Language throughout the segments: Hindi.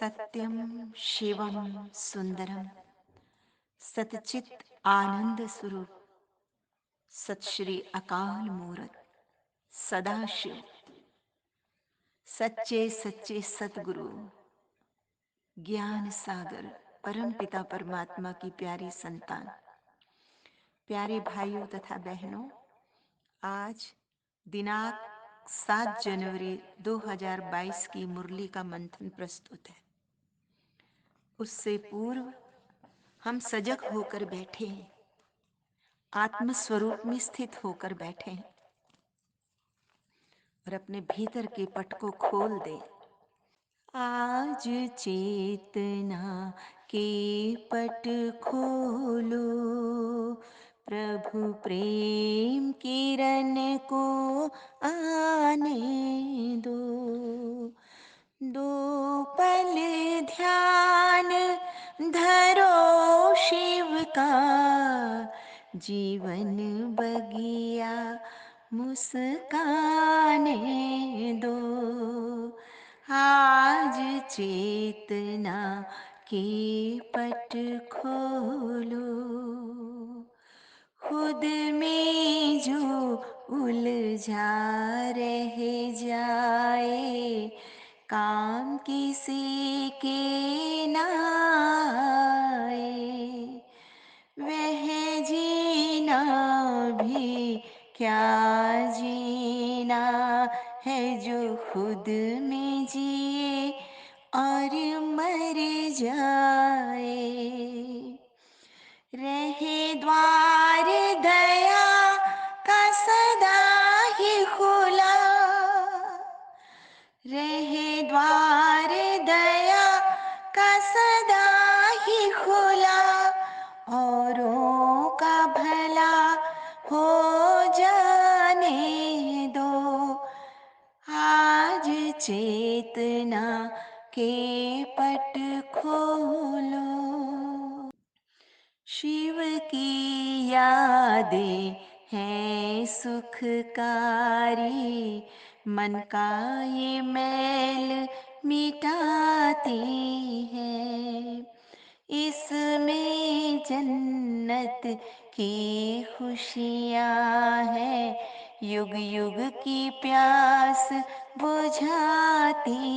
सत्यम शिवम सुंदरम सतचित आनंद स्वरूप सत श्री अकाल मूरत सदाशिव सच्चे सच्चे सतगुरु ज्ञान सागर परम पिता परमात्मा की प्यारी संतान, प्यारे भाइयों तथा बहनों, आज दिनांक 7 जनवरी 2022 की मुरली का मंथन प्रस्तुत है। उससे पूर्व हम सजग होकर बैठे हैं, आत्म स्वरूप में स्थित होकर बैठे हैं और अपने भीतर के पट को खोल दें। आज चेतना के पट खोलो, प्रभु प्रेम किरण को आने दो। दो पल ध्यान धरो शिव का, जीवन बगिया मुस्काने दो। आज चेतना के पट खोलो, खुद में जो उलझा रह जाए, काम किसी के ना आए। वह जीना भी क्या जीना है, जो खुद में जिए और मर जाए। रहे द्वार दया का सदा ही खुला, रहे द्वार दया का सदा ही खुला, औरों का भला हो जाने दो। आज चेतना के पट खोलो, शिव की यादें हैं सुखकारी, मन का ये मैल मिटाती है। इसमें जन्नत की खुशियाँ हैं, युग युग की प्यास बुझाती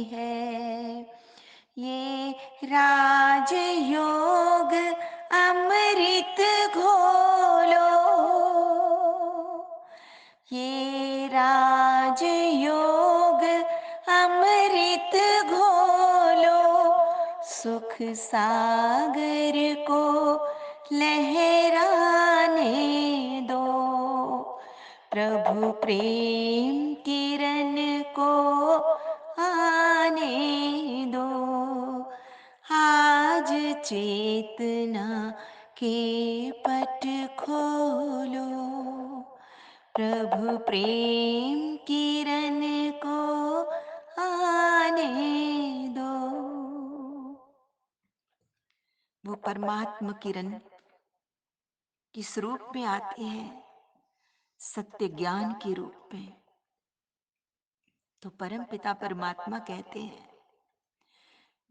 है। ये राजयोग अमृत घोलो, ये राजयोग अमृत घोलो, सुख सागर को लहराने दो। प्रभु प्रेम किरण को आने दो। आज चेतना के पट खोलो, प्रभु प्रेम किरण को आने दो। वो परमात्मा किरण किस रूप में आती है? सत्य ज्ञान के रूप में। तो परम पिता परमात्मा कहते हैं,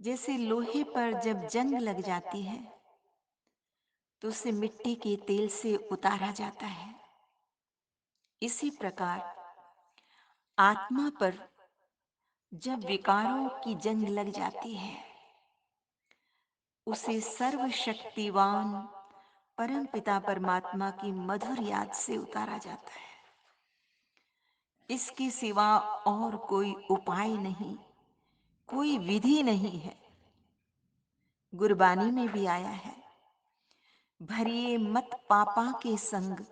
जैसे लोहे पर जब जंग लग जाती है तो उसे मिट्टी के तेल से उतारा जाता है, इसी प्रकार आत्मा पर जब विकारों की जंग लग जाती है, उसे सर्वशक्तिवान परम पिता परमात्मा की मधुर याद से उतारा जाता है। इसके सिवा और कोई उपाय नहीं, कोई विधि नहीं है। गुरबानी में भी आया है, भरिए मत पापा के संग,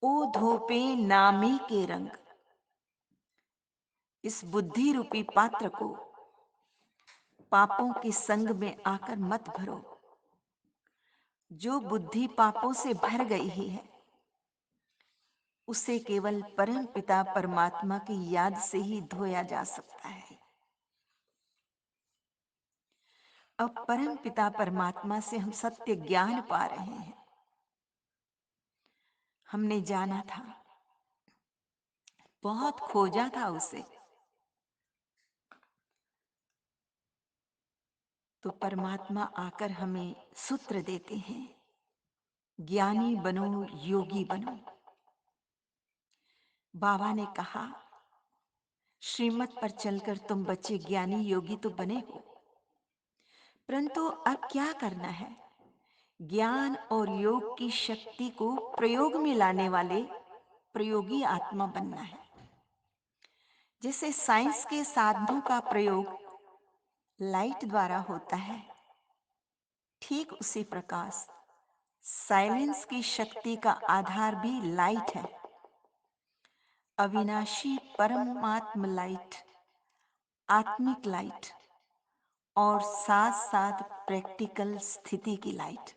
ओ धोपे नामी के रंग। इस बुद्धि रूपी पात्र को पापों के संग में आकर मत भरो। जो बुद्धि पापों से भर गई है, उसे केवल परम पिता परमात्मा की याद से ही धोया जा सकता है। अब परम पिता परमात्मा से हम सत्य ज्ञान पा रहे हैं। हमने जाना था, बहुत खोजा था उसे, तो परमात्मा आकर हमें सूत्र देते हैं, ज्ञानी बनो, योगी बनो। बाबा ने कहा, श्रीमत पर चलकर तुम बच्चे ज्ञानी योगी तो बने हो, परंतु अब क्या करना है? ज्ञान और योग की शक्ति को प्रयोग में लाने वाले प्रयोगी आत्मा बनना है। जैसे साइंस के साधनों का प्रयोग लाइट द्वारा होता है, ठीक उसी प्रकार साइलेंस की शक्ति का आधार भी लाइट है। अविनाशी परमात्म लाइट, आत्मिक लाइट और साथ साथ प्रैक्टिकल स्थिति की लाइट,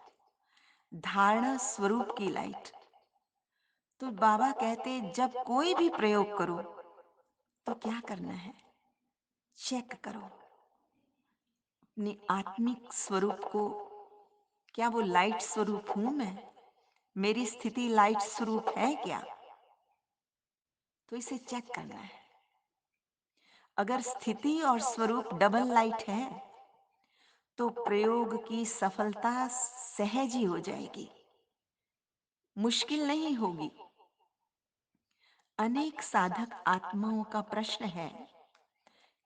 धारणा स्वरूप की लाइट। तो बाबा कहते, जब कोई भी प्रयोग करो तो क्या करना है? चेक करो अपने आत्मिक स्वरूप को। क्या वो लाइट स्वरूप हूं मैं? मेरी स्थिति लाइट स्वरूप है क्या? तो इसे चेक करना है। अगर स्थिति और स्वरूप डबल लाइट है तो प्रयोग की सफलता सहज ही हो जाएगी, मुश्किल नहीं होगी। अनेक साधक आत्माओं का प्रश्न है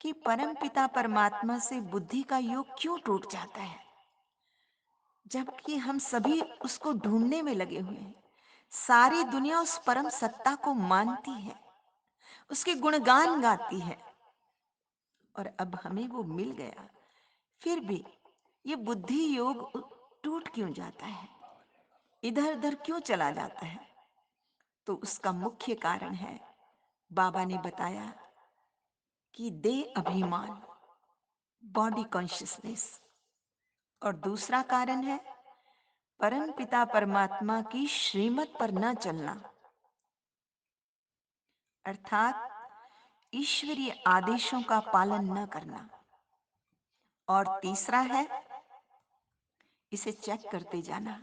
कि परमपिता परमात्मा से बुद्धि का योग क्यों टूट जाता है, जबकि हम सभी उसको ढूंढने में लगे हुए हैं। सारी दुनिया उस परम सत्ता को मानती है, उसके गुणगान गाती है, और अब हमें वो मिल गया, फिर भी ये बुद्धि योग टूट क्यों जाता है, इधर उधर क्यों चला जाता है? तो उसका मुख्य कारण है, बाबा ने बताया कि देह अभिमान, बॉडी कॉन्शियसनेस, और दूसरा कारण है परम पिता परमात्मा की श्रीमत पर न चलना, अर्थात ईश्वरीय आदेशों का पालन न करना। और तीसरा है, इसे चेक करते जाना,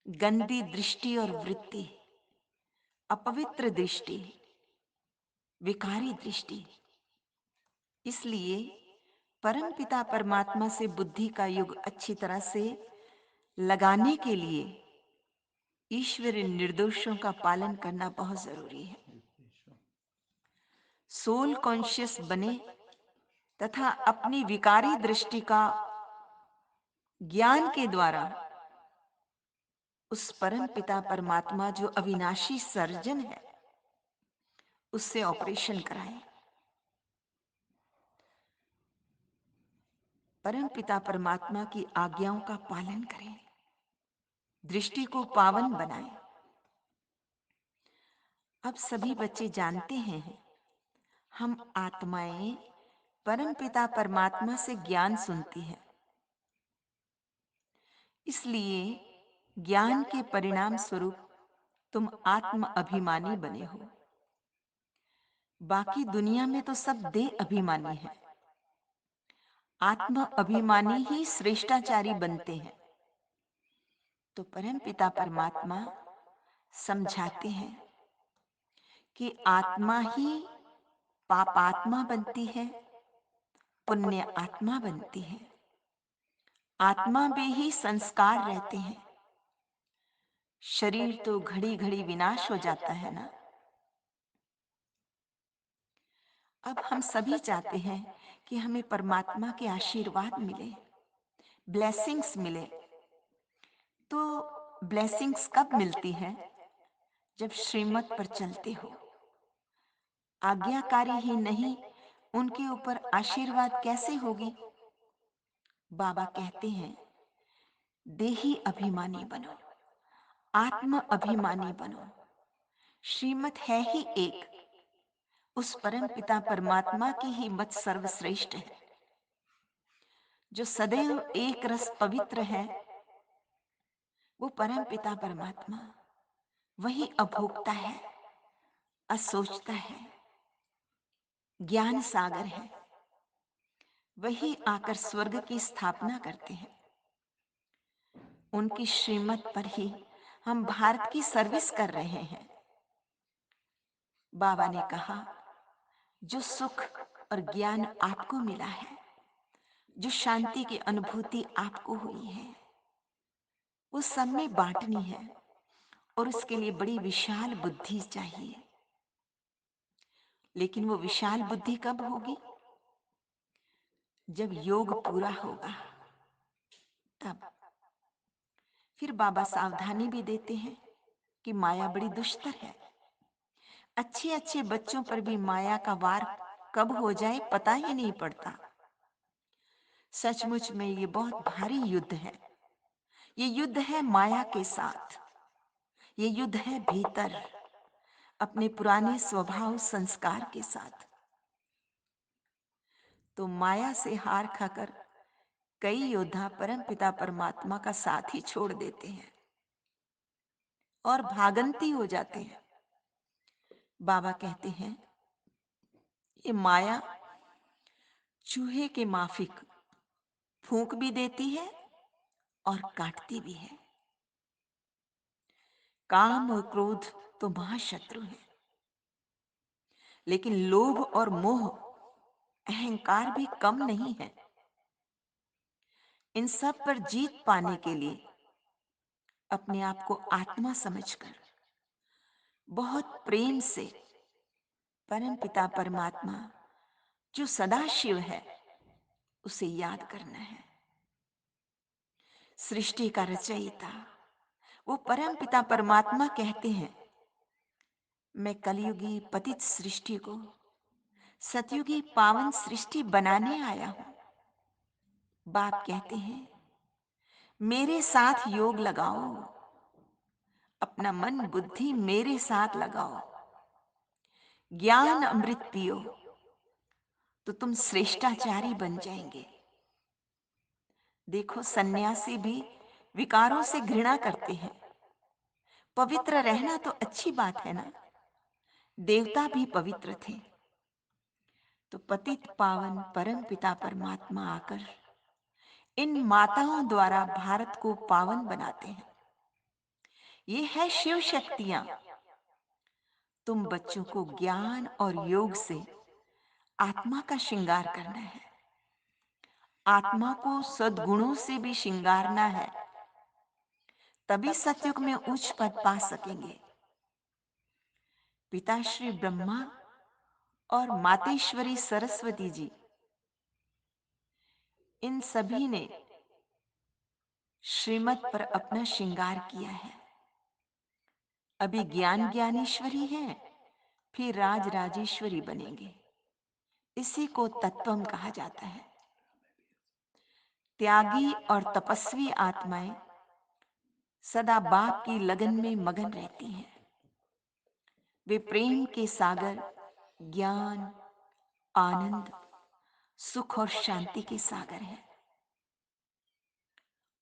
गंदी दृष्टि और वृत्ति, अपवित्र दृष्टि, विकारी दृष्टि। इसलिए परमपिता परमात्मा से बुद्धि का युग अच्छी तरह से लगाने के लिए ईश्वरीय निर्देशों का पालन करना बहुत जरूरी है। सोल कॉन्शियस बने तथा अपनी विकारी दृष्टि का ज्ञान के द्वारा उस परम पिता परमात्मा जो अविनाशी सर्जन है उससे ऑपरेशन कराएं। परम पिता परमात्मा की आज्ञाओं का पालन करें, दृष्टि को पावन बनाएं। अब सभी बच्चे जानते हैं, हम आत्माएं परम पिता परमात्मा से ज्ञान सुनती हैं, इसलिए ज्ञान के परिणाम स्वरूप तुम आत्म अभिमानी बने हो। बाकी दुनिया में तो सब देह अभिमानी है, आत्म अभिमानी ही श्रेष्ठाचारी बनते हैं। तो परम पिता परमात्मा समझाते हैं कि आत्मा ही पापात्मा बनती है, पुण्य आत्मा बनती है। आत्मा में ही संस्कार रहते हैं, शरीर तो घड़ी घड़ी विनाश हो जाता है ना। अब हम सभी चाहते हैं कि हमें परमात्मा के आशीर्वाद मिले, ब्लेसिंग्स मिले। तो ब्लेसिंग्स कब मिलती है? जब श्रीमत पर चलते हो। आज्ञाकारी ही नहीं, उनके ऊपर आशीर्वाद कैसे होगी? बाबा कहते हैं, देही अभिमानी बनो, आत्म अभिमानी बनो। श्रीमत है ही एक, उस परम पिता परमात्मा की ही मत सर्वश्रेष्ठ है, जो सदैव एक रस पवित्र है। वो परम पिता परमात्मा वही अभोक्ता है, असोचता है, ज्ञान सागर है। वही आकर स्वर्ग की स्थापना करते हैं। उनकी श्रीमत पर ही हम भारत की सर्विस कर रहे हैं। बाबा ने कहा, जो सुख और ज्ञान आपको मिला है जो शांति की अनुभूति आपको हुई है, वो सब में बांटनी है, और उसके लिए बड़ी विशाल बुद्धि चाहिए। लेकिन वो विशाल बुद्धि कब होगी? जब योग पूरा होगा, तब। फिर बाबा सावधानी भी देते हैं कि माया बड़ी दुष्टर है। अच्छे अच्छे बच्चों पर भी माया का वार कब हो जाए पता ही नहीं पड़ता। सचमुच में ये बहुत भारी युद्ध है। ये युद्ध है माया के साथ। ये युद्ध है भीतर, अपने पुराने स्वभाव संस्कार के साथ। तो माया से हार खाकर कई योद्धा परमपिता परमात्मा का साथ ही छोड़ देते हैं और भागंती हो जाते हैं। बाबा कहते हैं, ये माया चूहे के माफिक फूंक भी देती है और काटती भी है। काम और क्रोध तो महाशत्रु है, लेकिन लोभ और मोह, अहंकार भी कम नहीं है। इन सब पर जीत पाने के लिए अपने आप को आत्मा समझकर बहुत प्रेम से परम पिता परमात्मा जो सदा शिव है उसे याद करना है। सृष्टि का रचयिता वो परम पिता परमात्मा कहते हैं, मैं कलयुगी पतित सृष्टि को सतयुगी पावन सृष्टि बनाने आया हूं। बाप कहते हैं, मेरे साथ योग लगाओ, अपना मन बुद्धि मेरे साथ लगाओ, ज्ञान अमृत पियो, तो तुम श्रेष्ठाचारी बन जाएंगे। देखो, सन्यासी भी विकारों से घृणा करते हैं। पवित्र रहना तो अच्छी बात है ना। देवता भी पवित्र थे, तो पतित पावन परम पिता परमात्मा आकर इन माताओं द्वारा भारत को पावन बनाते हैं। ये है शिव शक्तियां। तुम बच्चों को ज्ञान और योग से आत्मा का श्रृंगार करना है। आत्मा को सद्गुणों से भी श्रृंगारना है, तभी सतयुग में उच्च पद पा सकेंगे। पिताश्री ब्रह्मा और मातेश्वरी सरस्वती जी, इन सभी ने श्रीमत पर अपना श्रृंगार किया है। अभी ज्ञान ज्ञानेश्वरी हैं, फिर राज राजेश्वरी बनेंगे। इसी को तत्वम कहा जाता है। त्यागी और तपस्वी आत्माएं सदा बाप की लगन में मगन रहती हैं। वे प्रेम के सागर, ज्ञान, आनंद, सुख और शांति के सागर हैं।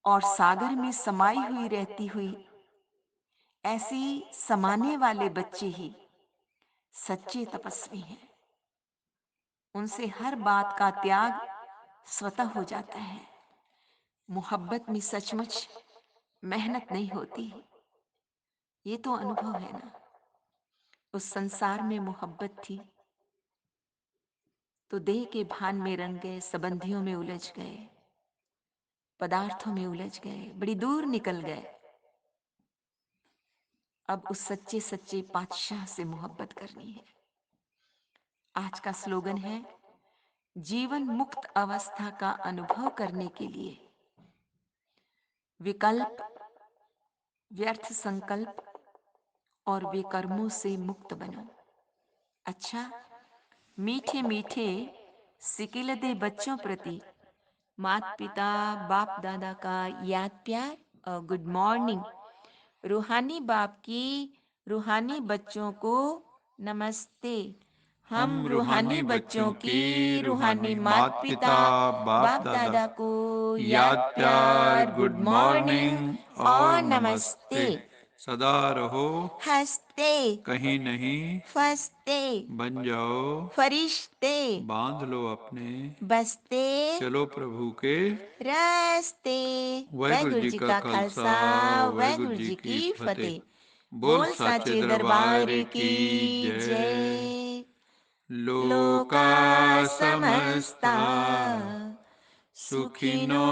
और सागर में समाई हुई रहती हुई ऐसी समाने वाले बच्चे ही सच्चे तपस्वी हैं। उनसे हर बात का त्याग स्वतः हो जाता है। मोहब्बत में सचमुच मेहनत नहीं होती। ये तो अनुभव है ना। उस संसार में मोहब्बत थी तो देह के भान में रंग गए, संबंधियों में उलझ गए, पदार्थों में उलझ गए, बड़ी दूर निकल गए। अब उस सच्चे सच्चे पातशाह से मोहब्बत करनी है। आज का स्लोगन है, जीवन मुक्त अवस्था का अनुभव करने के लिए विकल्प, व्यर्थ संकल्प और विकर्मों से मुक्त बनो। अच्छा, मीठे मीठे सिकिलदे बच्चों प्रति माता पिता बाप दादा का याद प्यार और गुड मॉर्निंग। रूहानी बाप की रूहानी बच्चों को नमस्ते। हम रूहानी बच्चों की रूहानी माता पिता बाप दादा को याद प्यार, गुड मॉर्निंग और नमस्ते। सदा रहो हंसते, कहीं नहीं फंसते, बन जाओ, फरिश्ते, बांध लो अपने, बसते चलो प्रभु के रास्ते। वाहिगुरु जी का खालसा वाहिगुरु जी की फतेह। बोल बोल साचे साचे दरबार दरबार की की जय। जय। लोका लोका समस्ता समस्ता सुखिनो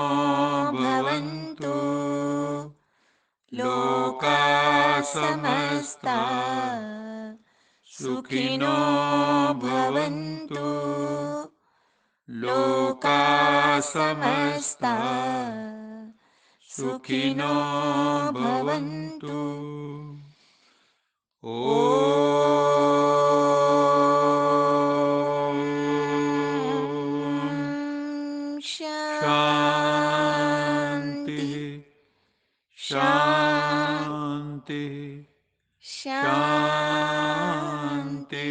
भवन्तु लोका समस्ता सुखिनो भवन्तु लोका समस्ता सुखिनो भवन्तु। ॐ शांति शान्ति शांति शान्ति शांति